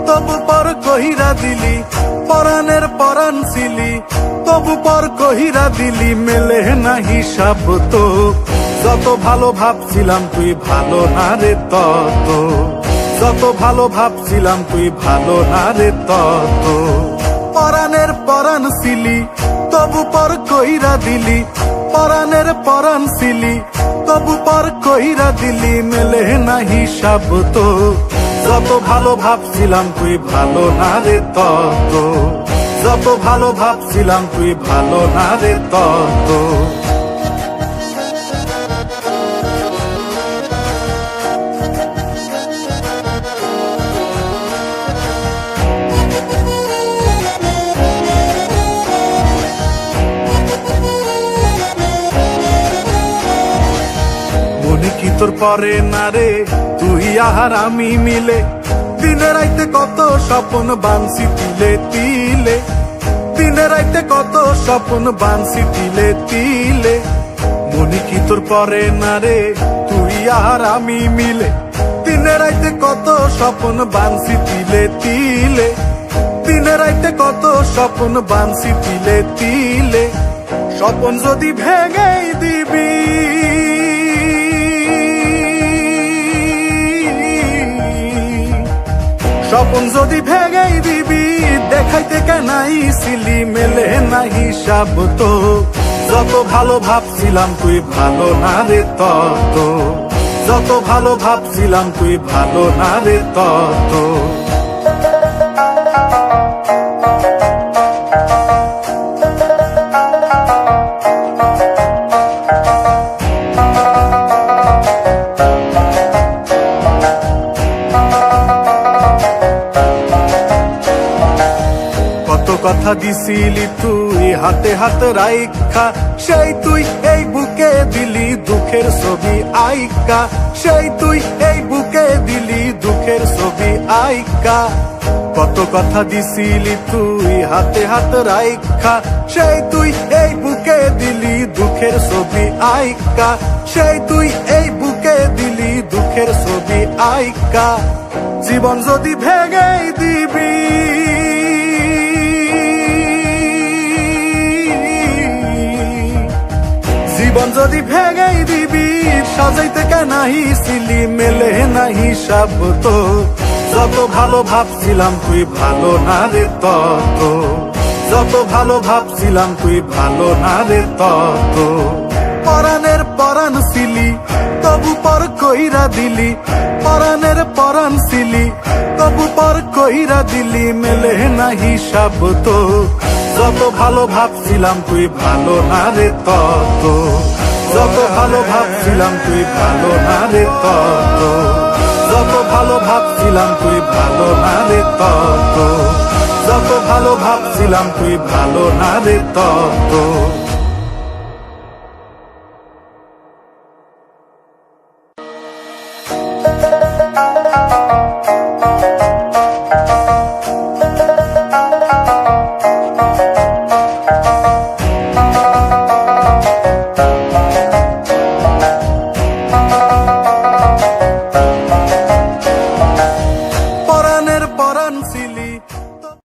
তবু পর কহিরা দিলি, পরাণের পরাণ ছিলি তবু পর কহিরা দিলি, মেলে না হিসাব তো। যত ভালো ভাবছিলাম তুই ভালো না রে তত, যত ভালো ভাবছিলাম তুই ভালো না রে তত। পরাণের পরাণ ছিলি তবু পর কহিরা দিলি, পরাণের পরাণ ছিলি তবু পর কহিরা দিলি, মেলে না হিসাব তো। যত ভালো ভাবছিলাম তুই ভালো না রে তত, যত ভালো ভাবছিলাম তুই ভালো না রে তত। মনে কি তোর পরে না রে তুই আর আমি মিলে, দিনে রাইতে কত স্বপ্ন বানছি তিলে তিলে, দিনে রাইতে কত স্বপ্ন বানছি তিলে তিলে। মনে কি তোর পরে না রে তুই আর আমি মিলে, দিনে রাইতে কত স্বপ্ন বানছি তিলে তিলে, দিনে রাইতে কত স্বপ্ন বানছি তিলে তিলে। স্বপ্ন যদি ভেঙেই দিবি, স্বপ্ন যদি ভেঙেই দিবি, দেখাইতে কেনাই ছিলি, মেলে না হিসাব তো। যত ভালো ভাবছিলাম তুই ভালো না রে তত, যত ভালো ভাবছিলাম তুই ভালো না রে তত। কথা দিছিলি তুই হাতে হাতে রাইখা, সেই তুই এই বুকে দিলি দুঃখের ছবি আইকা, সেই তুই এই বুকে দিলি দুঃখের ছবি আইকা। কত কথা দিছিলি তুই হাতে হাতে রাইখা, সেই তুই এই বুকে দিলি দুঃখের ছবি আইকা, সেই তুই এই বুকে দিলি দুঃখের ছবি আইকা। জীবন যদি ভেঙেই দিবি, জীবন যদি ভেঙেই দিবি, সাজাইতে কেনাই ছিলি, মেলে না হিসাব তো। যত ভালো ভাবছিলাম তুই ভালো না রে তত, যত ভালো ভাবছিলাম তুই ভালো না রে তত। পরাণের পরাণ ছিলি তবু পর কইরা দিলি, পরাণের পরাণ ছিলি তবু পর কইরা দিলি, মেলে না হিসাব তো। যত ভালো ভাবছিলাম তুই ভালো না রে তত, যত ভালো ভাবছিলাম তুই ভালো না রে তত, যত ভালো ভাবছিলাম তুই ভালো না রে তত, যত ভালো ভাবছিলাম তুই ভালো না রে তত। পরাণের পরাণ ছিলি